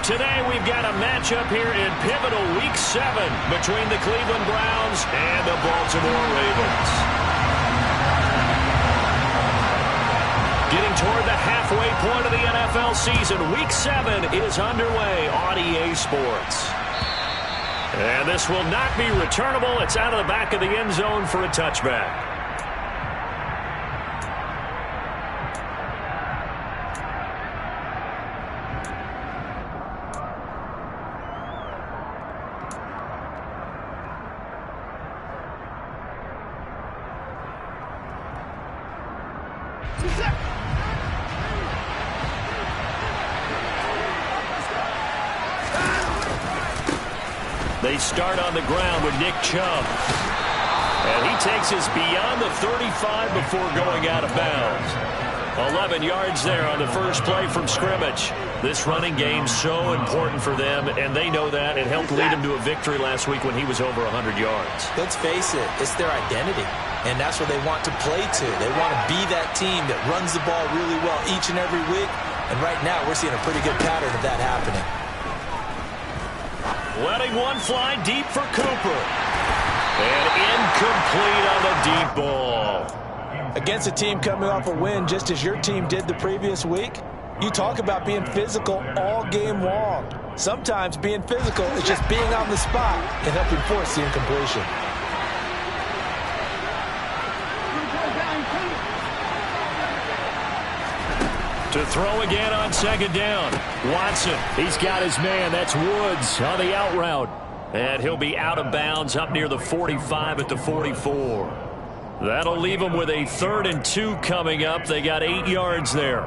Today we've got a matchup here in pivotal Week 7 between the Cleveland Browns and the Baltimore Ravens. Getting toward the halfway point of the NFL season, Week 7 is underway on EA Sports. And this will not be returnable. It's out of the back of the end zone for a touchback. They start on the ground with Nick Chubb. And he takes us beyond the 35 before going out of bounds. 11 yards there on the first play from scrimmage. This running game so important for them, and they know that. It helped lead them to a victory last week when he was over 100 yards. Let's face it, it's their identity, and that's what they want to play to. They want to be that team that runs the ball really well each and every week, and right now we're seeing a pretty good pattern of that happening. Letting one fly deep for Cooper. And incomplete on the deep ball. Against a team coming off a win just as your team did the previous week, you talk about being physical all game long. Sometimes being physical is just being on the spot and helping force the incompletion. To throw again on second down. Watson, he's got his man. That's Woods on the out route. And he'll be out of bounds up near the 45 at the 44. That'll leave him with a 3rd and 2 coming up. They got 8 yards there.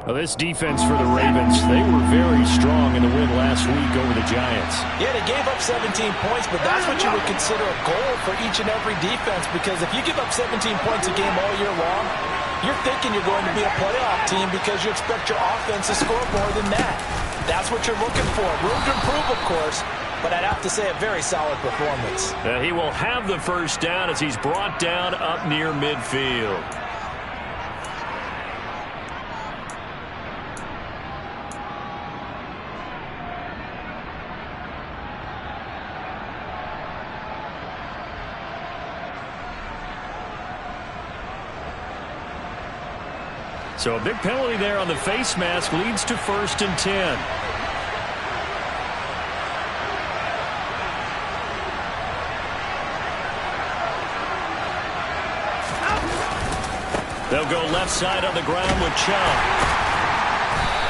Well, this defense for the Ravens, they were very strong in the win last week over the Giants. Yeah, they gave up 17 points, but that's what you would consider a goal for each and every defense, because if you give up 17 points a game all year long, you're thinking you're going to be a playoff team because you expect your offense to score more than that. That's what you're looking for. Room to improve, of course, but I'd have to say a very solid performance. He will have the first down as he's brought down up near midfield. So a big penalty there on the face mask leads to 1st and 10. They'll go left side on the ground with Chubb.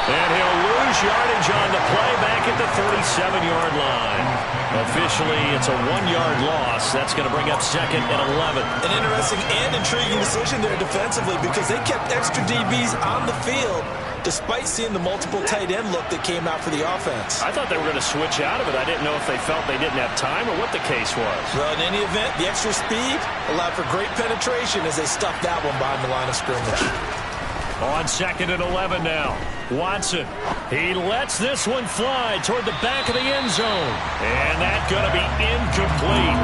And he'll lose yardage on the play back at the 37-yard line. Officially, it's a 1-yard loss. That's going to bring up 2nd and 11. An interesting and intriguing decision there defensively, because they kept extra DBs on the field despite seeing the multiple tight end look that came out for the offense. I thought they were going to switch out of it. I didn't know if they felt they didn't have time or what the case was. Well, in any event, the extra speed allowed for great penetration as they stuffed that one behind the line of scrimmage. On 2nd and 11 now. Watson, he lets this one fly toward the back of the end zone. And that's going to be incomplete.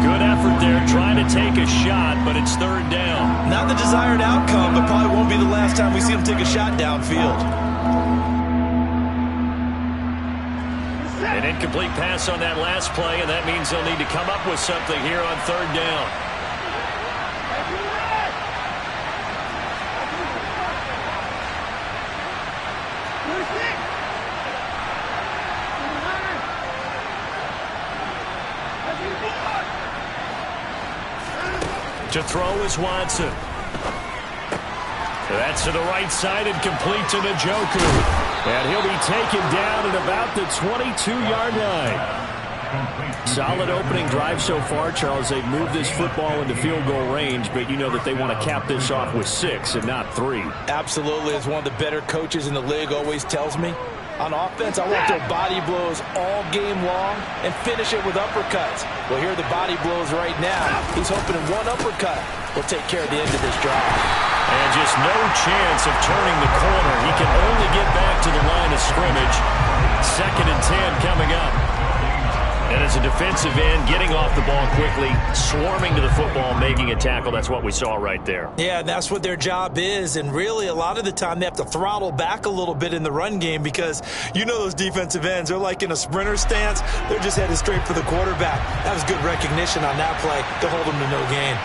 Good effort there trying to take a shot, but it's 3rd down. Not the desired outcome, but probably won't be the last time we see him take a shot downfield. An incomplete pass on that last play, and that means they'll need to come up with something here on 3rd down. To throw is Watson. That's to the right side and complete to Njoku. And he'll be taken down at about the 22-yard line. Solid opening drive so far, Charles. They've moved this football into field goal range, but you know that they want to cap this off with 6 and not 3. Absolutely. As one of the better coaches in the league always tells me, on offense, I want their body blows all game long and finish it with uppercuts. Well, here are the body blows right now. He's hoping one uppercut will take care of the end of this drive. And just no chance of turning the corner. He can only get back to the line of scrimmage. 2nd and 10 coming up. And as a defensive end, getting off the ball quickly, swarming to the football, making a tackle, that's what we saw right there. Yeah, and that's what their job is. And really, a lot of the time, they have to throttle back a little bit in the run game because you know those defensive ends, they're like in a sprinter stance. They're just headed straight for the quarterback. That was good recognition on that play to hold them to no gain.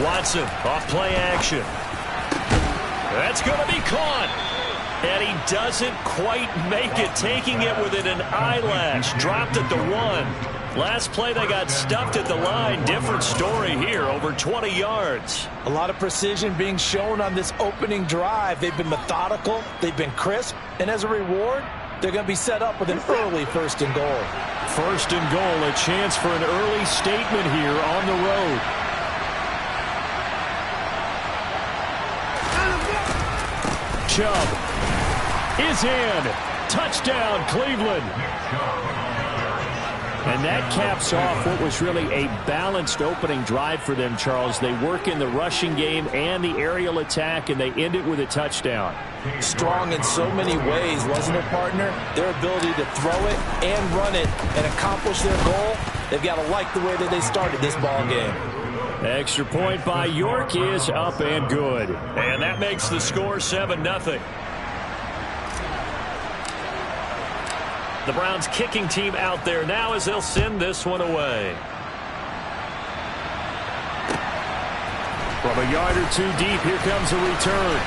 Watson, off play action. That's going to be caught. And he doesn't quite make it, taking it within an eyelash. Dropped at the 1. Last play, they got stuffed at the line. Different story here, over 20 yards. A lot of precision being shown on this opening drive. They've been methodical. They've been crisp. And as a reward, they're going to be set up with an early 1st and goal. 1st and goal, a chance for an early statement here on the road. Chubb is in. Touchdown, Cleveland. And that caps off what was really a balanced opening drive for them, Charles. They work in the rushing game and the aerial attack, and they end it with a touchdown. Strong in so many ways, wasn't it, partner? Their ability to throw it and run it and accomplish their goal, they've got to like the way that they started this ball game. Extra point by York is up and good. And that makes the score 7-0. The Browns kicking team out there now as they'll send this one away. From a yard or two deep, here comes a return.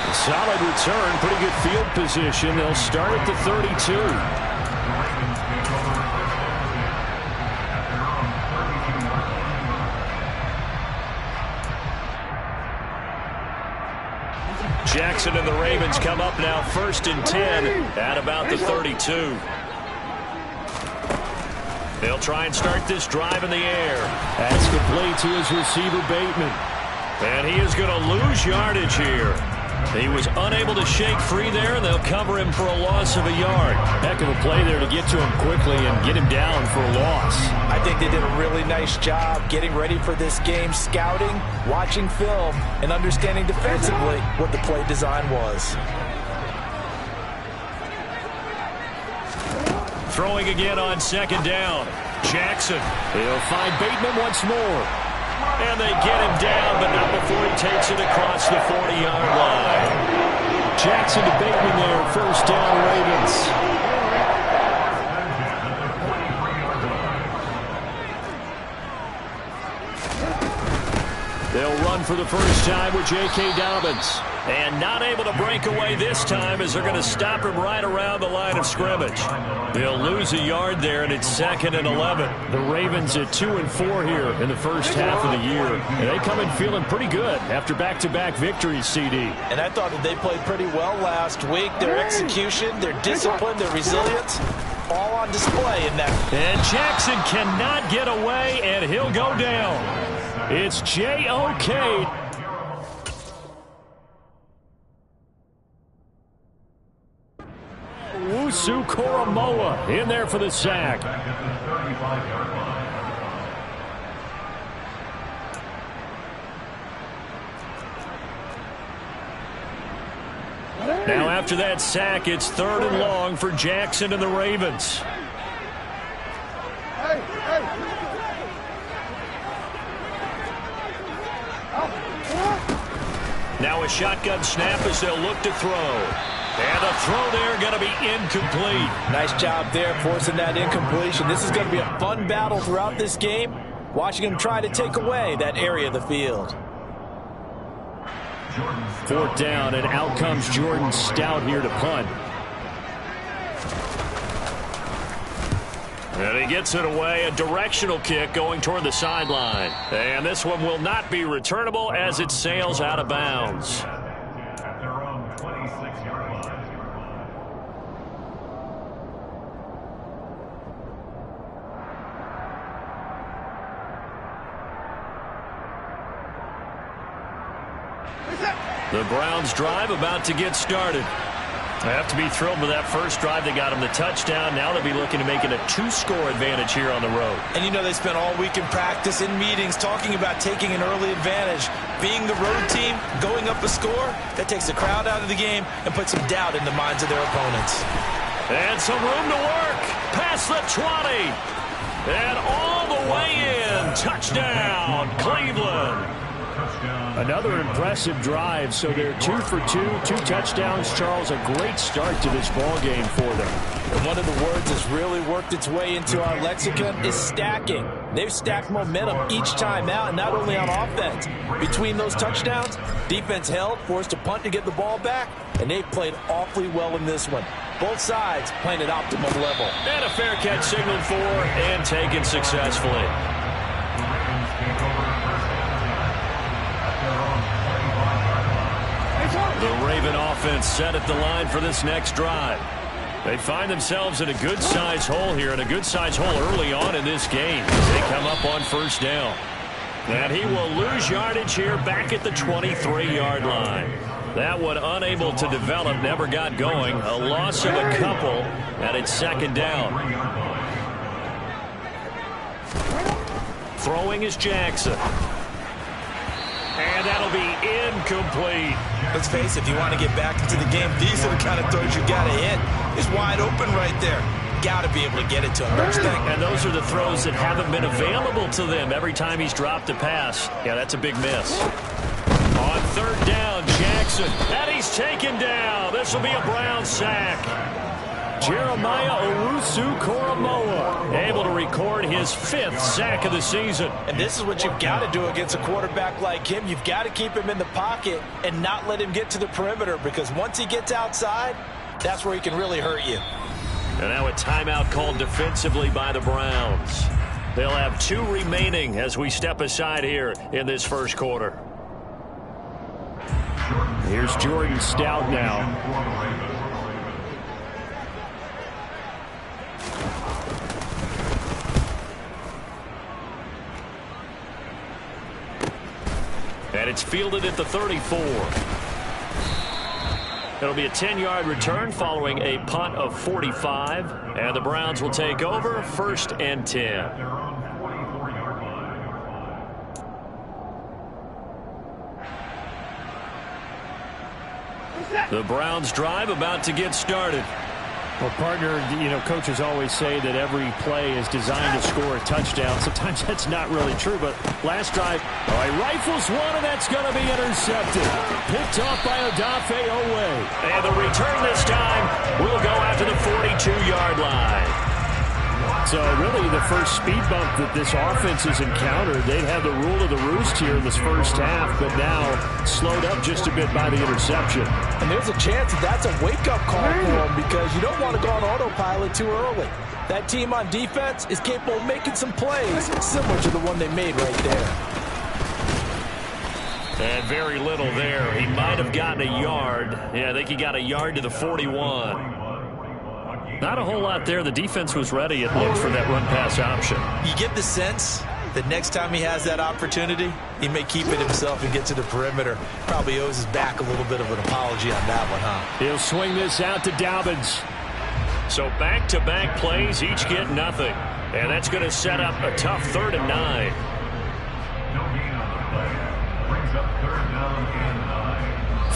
A solid return, pretty good field position. They'll start at the 32. Jackson and the Ravens come up now 1st and 10 at about the 32. They'll try and start this drive in the air. That's complete to his receiver, Bateman. And he is going to lose yardage here. He was unable to shake free there, and they'll cover him for a loss of a yard. Heck of a play there to get to him quickly and get him down for a loss. I think they did a really nice job getting ready for this game, scouting, watching film, and understanding defensively what the play design was. Throwing again on 2nd down. Jackson. He'll find Bateman once more. And they get him down, but not before he takes it across the 40-yard line. Jackson to Bateman there, 1st down, Ravens. They'll run for the first time with J.K. Dobbins. And not able to break away this time as they're going to stop him right around the line of scrimmage. They'll lose a yard there, and it's 2nd and 11. The Ravens at 2-4 here in the first half of the year. And they come in feeling pretty good after back-to-back victories, CD. And I thought that they played pretty well last week. Their execution, their discipline, their resilience, all on display in that. And Jackson cannot get away, and he'll go down. It's J.O.K. Wusu Koromoa in there for the sack. Now after that sack, it's 3rd and long for Jackson and the Ravens. Now a shotgun snap as they'll look to throw. And a throw there going to be incomplete. Nice job there forcing that incompletion. This is going to be a fun battle throughout this game. Watching him try to take away that area of the field. 4th down, and out comes Jordan Stout here to punt. And he gets it away, a directional kick going toward the sideline. And this one will not be returnable as it sails out of bounds. The Browns drive about to get started. They have to be thrilled with that first drive. They got him the touchdown. Now they'll be looking to make it a 2-score advantage here on the road. And you know they spent all week in practice, in meetings, talking about taking an early advantage. Being the road team, going up a score, that takes the crowd out of the game and puts some doubt in the minds of their opponents. And some room to work. Past the 20. And all the way in. Touchdown, Cleveland. Another impressive drive, so they're 2 for 2, 2 touchdowns. Charles, a great start to this ball game for them. And one of the words that's really worked its way into our lexicon is stacking. They've stacked momentum each time out, and not only on offense. Between those touchdowns, defense held, forced a punt to get the ball back, and they've played awfully well in this one. Both sides playing at optimum level. And a fair catch signaled for and taken successfully. The Raven offense set at the line for this next drive. They find themselves in a good-sized hole here, and a good-sized hole early on in this game as they come up on first down. And he will lose yardage here back at the 23-yard line. That one unable to develop, never got going. A loss of a couple, and it's second down. Throwing is Jackson. And that'll be incomplete. Let's face it, if you want to get back into the game, these are the kind of throws you got to hit. It's wide open right there. Got to be able to get it to him. Don't you think? And those are the throws that haven't been available to them every time he's dropped a pass. Yeah, that's a big miss. On third down, Jackson. And he's taken down. This will be a Brown sack. Jeremiah Owusu-Koramoah able to record his 5th sack of the season. And this is what you've got to do against a quarterback like him. You've got to keep him in the pocket and not let him get to the perimeter, because once he gets outside, that's where he can really hurt you. And now a timeout called defensively by the Browns. They'll have 2 remaining as we step aside here in this first quarter. Here's Jordan Stout now. And it's fielded at the 34. It'll be a 10-yard return following a punt of 45. And the Browns will take over 1st and 10. The Browns drive about to get started. Well, partner, you know, coaches always say that every play is designed to score a touchdown. Sometimes that's not really true, but last drive, he rifles one, and that's going to be intercepted. Picked off by Odafe Owe. And the return this time will go after the 42-yard line. So really the first speed bump that this offense has encountered. They'd have the rule of the roost here in this first half, but now slowed up just a bit by the interception. And there's a chance that that's a wake-up call for them, because you don't want to go on autopilot too early. That team on defense is capable of making some plays similar to the one they made right there. And very little there. He might have gotten a yard. Yeah, I think he got a yard to the 41. Not a whole lot there. The defense was ready, it looked, for that run-pass option. You get the sense that next time he has that opportunity, he may keep it himself and get to the perimeter. Probably owes his back a little bit of an apology on that one, huh? He'll swing this out to Dobbins. So back-to-back plays, each get nothing. And that's going to set up a tough 3rd and 9.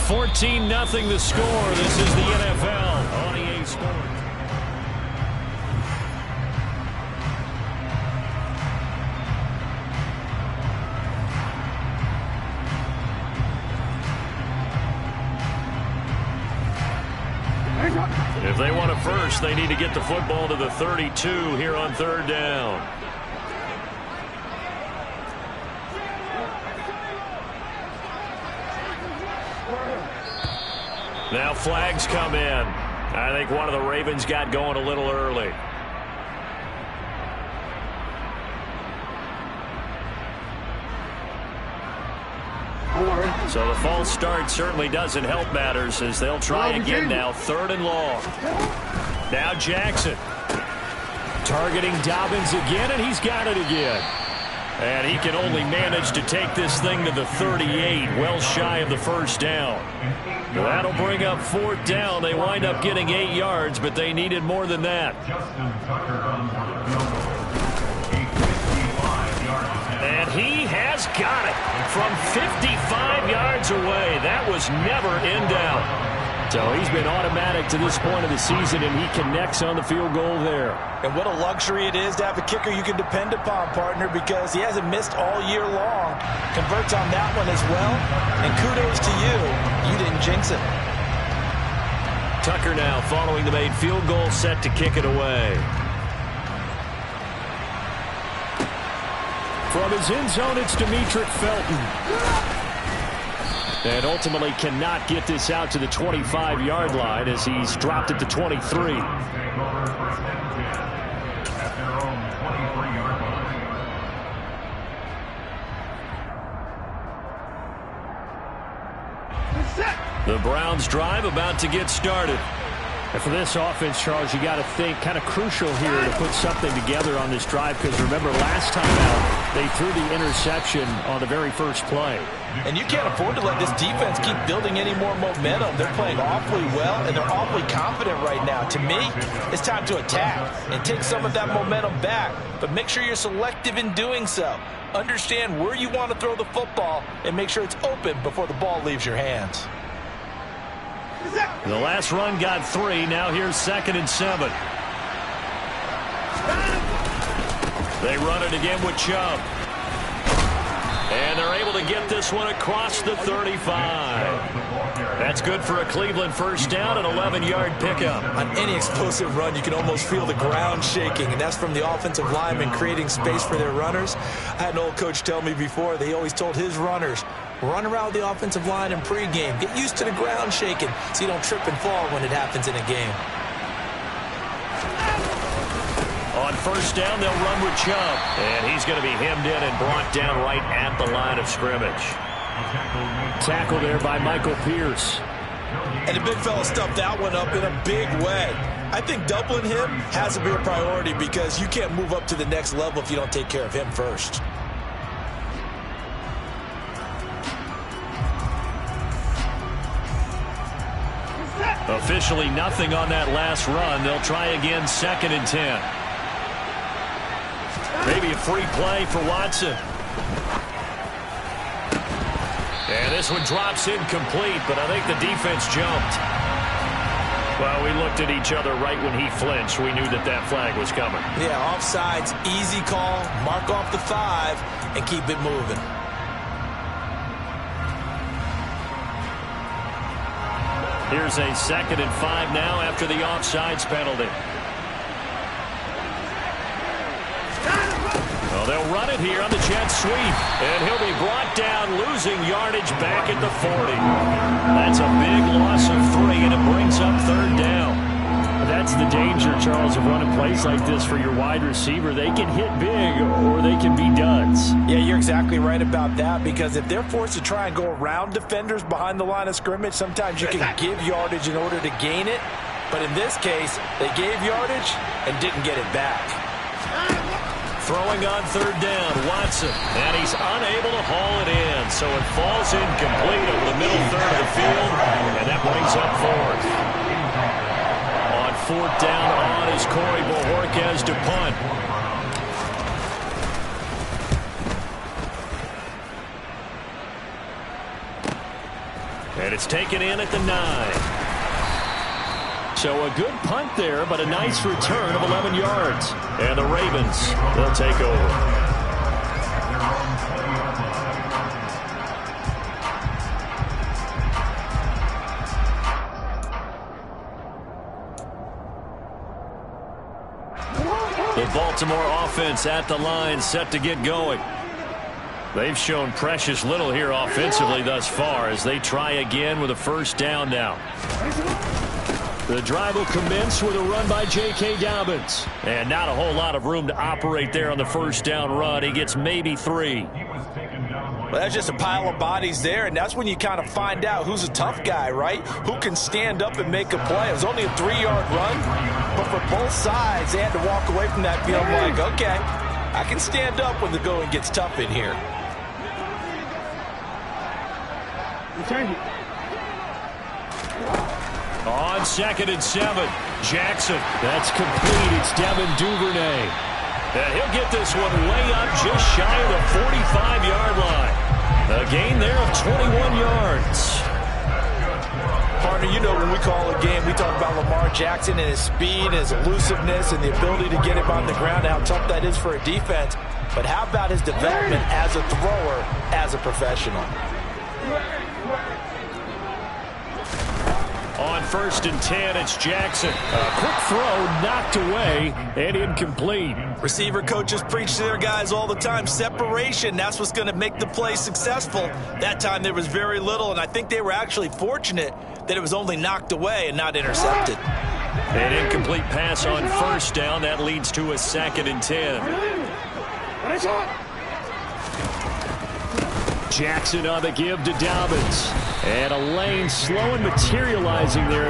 14-0 the score. This is the NFL on EA Sports. If they want a first, they need to get the football to the 32 here on 3rd down. Now flags come in. I think one of the Ravens got going a little early. So the false start certainly doesn't help matters, as they'll try again now. 3rd and long. Now Jackson targeting Dobbins again, and he's got it again. And he can only manage to take this thing to the 38, well shy of the first down. That'll bring up 4th down. They wind up getting 8 yards, but they needed more than that. And he has got it from 55 yards away. That was never in doubt. So he's been automatic to this point of the season, and he connects on the field goal there. And what a luxury it is to have a kicker you can depend upon, partner, because he hasn't missed all year long. Converts on that one as well. And kudos to you. You didn't jinx it. Tucker now following the made field goal, set to kick it away. From his end zone, it's Demetric Felton. And ultimately cannot get this out to the 25-yard line as he's dropped it to 23. The Browns drive about to get started. And for this offense, Charles, you got to think kind of crucial here to put something together on this drive, because remember last time out they threw the interception on the very first play. And you can't afford to let this defense keep building any more momentum. They're playing awfully well, and they're awfully confident right now. To me, it's time to attack and take some of that momentum back. But make sure you're selective in doing so. Understand where you want to throw the football and make sure it's open before the ball leaves your hands. The last run got 3. Now here's 2nd and 7. They run it again with Chubb. And they're able to get this one across the 35. That's good for a Cleveland first down, an 11-yard pickup. On any explosive run, you can almost feel the ground shaking, and that's from the offensive linemen creating space for their runners. I had an old coach tell me before, they always told his runners, run around the offensive line in pregame. Get used to the ground shaking so you don't trip and fall when it happens in a game. On first down, they'll run with Chubb. And he's going to be hemmed in and brought down right at the line of scrimmage. Tackle there by Michael Pierce. And the big fella stuffed that one up in a big way. I think doubling him has to be a priority because you can't move up to the next level if you don't take care of him first. Officially nothing on that last run. They'll try again, 2nd and 10. Maybe a free play for Watson. And this one drops incomplete, but I think the defense jumped. Well, we looked at each other right when he flinched. We knew that that flag was coming. Yeah, offsides, easy call, mark off the 5, and keep it moving. Here's a 2nd and 5 now after the offsides penalty. Well, they'll run it here on the jet sweep. And he'll be brought down, losing yardage back at the 40. That's a big loss of 3, and it brings up 3rd down. That's the danger, Charles, of running plays like this for your wide receiver. They can hit big or they can be duds. Yeah, you're exactly right about that, because if they're forced to try and go around defenders behind the line of scrimmage, sometimes you can give yardage in order to gain it. But in this case, they gave yardage and didn't get it back. Throwing on 3rd down, Watson, and he's unable to haul it in, so it falls incomplete over the middle third of the field, and that brings up 4th. On 4th down on is Corey Bojorquez to punt. And it's taken in at the 9. So a good punt there, but a nice return of 11 yards. And the Ravens, they'll take over. The Baltimore offense at the line, set to get going. They've shown precious little here offensively thus far as they try again with a first down now. The drive will commence with a run by J.K. Dobbins. And not a whole lot of room to operate there on the first down run. He gets maybe 3. Well, that's just a pile of bodies there, and that's when you kind of find out who's a tough guy, right? Who can stand up and make a play. It was only a 3-yard run, but for both sides, they had to walk away from that field like, okay, I can stand up when the going gets tough in here. On 2nd and 7, Jackson. That's complete. It's Devin Duvernay. And he'll get this one way up just shy of the 45-yard line. A gain there of 21 yards. Partner, you know when we call a game, we talk about Lamar Jackson and his speed and his elusiveness and the ability to get him on the ground, how tough that is for a defense. But how about his development as a thrower, as a professional? On 1st and 10, it's Jackson. A quick throw knocked away and incomplete. Receiver coaches preach to their guys all the time. Separation, that's what's going to make the play successful. That time there was very little, and I think they were actually fortunate that it was only knocked away and not intercepted. An incomplete pass on 1st down. That leads to a 2nd and 10. Jackson on the give to Dobbins. And a lane slow and materializing there.